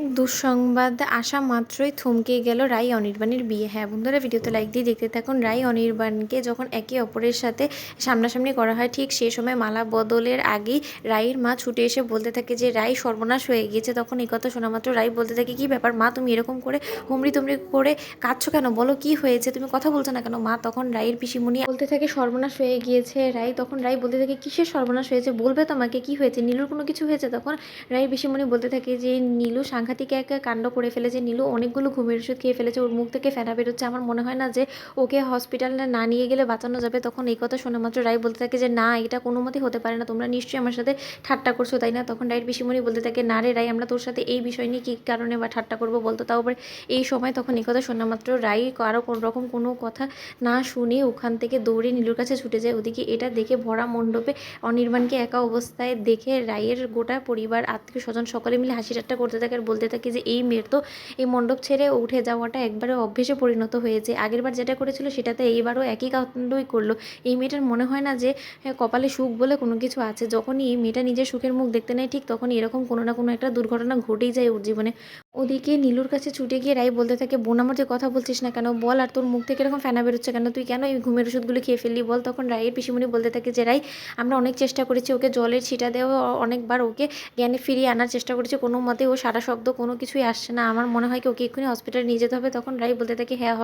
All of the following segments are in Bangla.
এক দুঃসংবাদ আসা মাত্রই থমকে গেল রাই অনির্বাণের বিয়ে। হ্যাঁ বন্ধুরা, ভিডিওতে লাইক দিয়ে দেখতে থাকুন। রাই অনির্বাণকে যখন একে অপরের সাথে সামনাসামনি করা হয়, ঠিক সেই সময় মালা বদলের আগেই রাইয়ের মা ছুটে এসে বলতে থাকে যে রাই সর্বনাশ হয়ে গিয়েছে। তখন এই কথা শোনা মাত্র রাই বলতে থাকে, কি ব্যাপার মা, তুমি এরকম করে হুমড়ি তুমড়ি করে কাঁদছো কেন? বলো কি হয়েছে, তুমি কথা বলছো না কেন? মা তখন রাইয়ের পিসিমণি বলতে থাকে সর্বনাশ হয়ে গিয়েছে। তখন রাই বলতে থাকে, কিসের সর্বনাশ হয়েছে, বলবে তোমাকে কি হয়েছে? নীলুর কোনো কিছু হয়েছে? তখন রাই পিসিমণি বলতে থাকে যে নীলু সাংঘাতিক এক কাণ্ড করে ফেলেছে। নীলু অনেকগুলো ঘুমের ওষুধ খেয়ে ফেলেছে, ওর মুখ থেকে ফেনা বেরোচ্ছে। আমার মনে হয় না যে ওকে হসপিটালে না নিয়ে গেলে বাঁচানো যাবে। তখন এই কথা শোনা মাত্র রাই বলতে থাকে যে না, এটা কোনো মতেই হতে পারে না, তোমরা নিশ্চয়ই আমার সাথে ঠাট্টা করছো তাই না? তখন রাইয়ের পিসিমণি বলতে থাকে, না রে রাই, আমরা তোর সাথে এই বিষয় নিয়ে কী কারণে বা ঠাট্টা করবো বলতো? তাও আবার এই সময়। তখন এই কথা শোনা মাত্র রাই কারো কোনো রকম কোনো কথা না শুনে ওখান থেকে দৌড়ে নীলুর কাছে ছুটে যায়। ওদিকে এটা দেখে ভরা মণ্ডপে অনির্বাণকে একা অবস্থায় দেখে রাইয়ের গোটা পরিবার, আত্মীয় স্বজন সকলে মিলে হাসি ঠাট্টা করতে থাকে আর বলতে থাকে যে এই মেয়ের তো এই মণ্ডপ ছেড়ে উঠে যাওয়াটা একবারে অভ্যেসে পরিণত হয়েছে। আগেরবার যেটা করেছিল সেটাতে এইবারও একই কাণ্ডই করলো। এই মেয়েটার মনে হয় না যে কপালে সুখ বলে কোনো কিছু আছে। যখনই এই মেয়েটা নিজের সুখের মুখ দেখতে নেয়, ঠিক তখনই এরকম কোনো না কোনো একটা দুর্ঘটনা ঘটেই যায় ওর জীবনে। ওদিকে নীলুর কাছে ছুটে গিয়ে রাই বলতে থাকে, বোন আমার যে কথা বলছিস না কেন বল, আর তোর মুখ থেকে এরকম ফেনা বেরোচ্ছে কেন? তুই কেন এই ঘুমের ওষুধগুলো খেয়ে ফেললি বল? তখন রাইয়ের পিসিমণি বলতে থাকে যে রাই, আমরা অনেক চেষ্টা করেছি, ওকে জলের ছিটা দেওয়া, অনেকবার ওকে জ্ঞানে ফিরিয়ে আনার চেষ্টা করেছি, কোনো মতে ও সারা শব্দ কোনো কিছুই আসছে না। আমার মনে হয় কি ওকে এক্ষুনি হসপিটালে নিয়ে যেতে হবে। তখন রাই বলতে থাকে, হ্যাঁ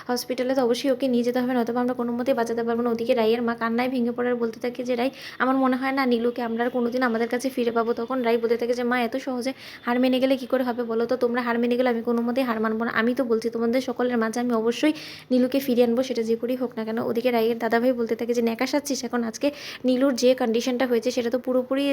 হসপিটালে তো অবশ্যই ওকে নিয়ে যেতে হবে, নয়তো আমরা কোনো মতেই বাঁচাতে পারবো না। ওদিকে রাইয়ের মা কান্নায় ভেঙে পড়ার বলতে থাকে যে রাই, আমার মনে হয় না নীলুকে আমরা আর কোনোদিন আমাদের কাছে ফিরে পাবো। তখন রাই বলতে থাকে যে মা, এত সহজে হার মেনে গেলে কী করে হবে বলো তো? তোমরা হার মেনে গেলে আমি কোনো মতেই হার মানবো না। আমি তো বলছি তোমাদের সকলের মাঝে আমি অবশ্যই নীলুকে ফিরিয়ে আনবো, সেটা যে করেই হোক না কেন। ওদিকে রাইয়ের দাদাভাই বলতে থাকে যে ন্যাকা সাজছিস এখন? আজকে নীলুর যে কন্ডিশনটা হয়েছে সেটা তো পুরোপুরি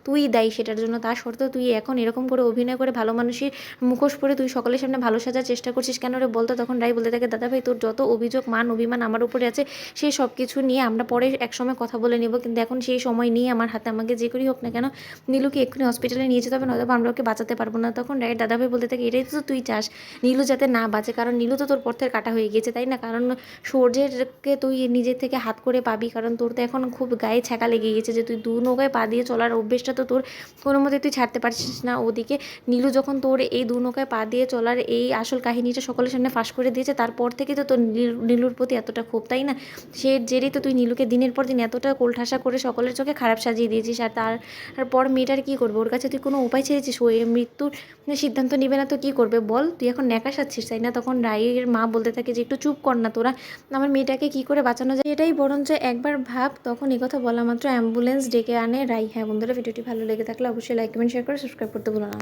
তুই দায়ী সেটার জন্য। তা সত্ত্বেও তুই এখন এরকম করে অভিনয় করে ভালো মানুষের মুখোশ পরে তুই সকলের সামনে ভালো সাজার চেষ্টা করছিস কেন রে বলতো? তখন রাই বলতে থাকে, দাদাভাই তোর যত অভিযোগ মান অভিমান আমার উপরে আছে সেই সব কিছু নিয়ে আমরা পরে একসময় কথা বলে নেব, কিন্তু এখন সেই সময় নিয়ে আমার হাতে। আমাকে যে করেই হোক না কেন নীলুকে এক্ষুনি হসপিটালে নিয়ে যেতে হবে, নয়তো আমরা ওকে বাঁচাতে পারবো না। তখন রায়ের দাদাভাই বলতে থাকে, এটাই তো তুই চাস নীলু যাতে না বাঁচে, কারণ নীলু তো তোর পথের কাটা হয়ে গিয়েছে তাই না? কারণ সূর্যেরকে তুই নিজের থেকে হাত করে পাবি, কারণ তোর তো এখন খুব গায়ে ছ্যাঁকা লেগে গেছে যে তুই দু নৌকায় পা দিয়ে চলার অভ্যেসটা তো তোর কোনো মতে তুই ছাড়তে পারছিস না। ওদিকে নীলু যখন তোর এই দু নৌকায় পা দিয়ে চলার এই আসল কাহিনীটা সকলের সামনে ফাঁস করে দিয়েছে, তারপর থেকে তো তোর নীলুর প্রতি এতটা ক্ষোভ তাই না? সে জেরেই তো তুই নীলুকে দিনের পর দিন এতটা কোলঠাসা করে সকলের চোখে খারাপ সাজিয়ে দিয়েছিস। আর তারপর মেয়েটার কী করবে? ওর কাছে তুই কোনো উপায় ছেড়েছিস? ও মৃত্যুর সিদ্ধান্ত নিবে না তো কী করবে বল? তুই এখন ন্যাকা সাজছিস তাই না? তখন রায়ের মা বলতে থাকে যে একটু চুপ কর না তোরা, আমার মেয়েটাকে কী করে বাঁচানো যায় এটাই বরঞ্চ একবার ভাব। তখন এই কথা বলা মাত্র অ্যাম্বুলেন্স ডেকে আনে রাই। হ্যাঁ বন্ধুরা, ভিডিওটি ভালো লেগে থাকলে অবশ্যই লাইক কমেন্ট শেয়ার করে সাবস্ক্রাইব করতে ভুলো না।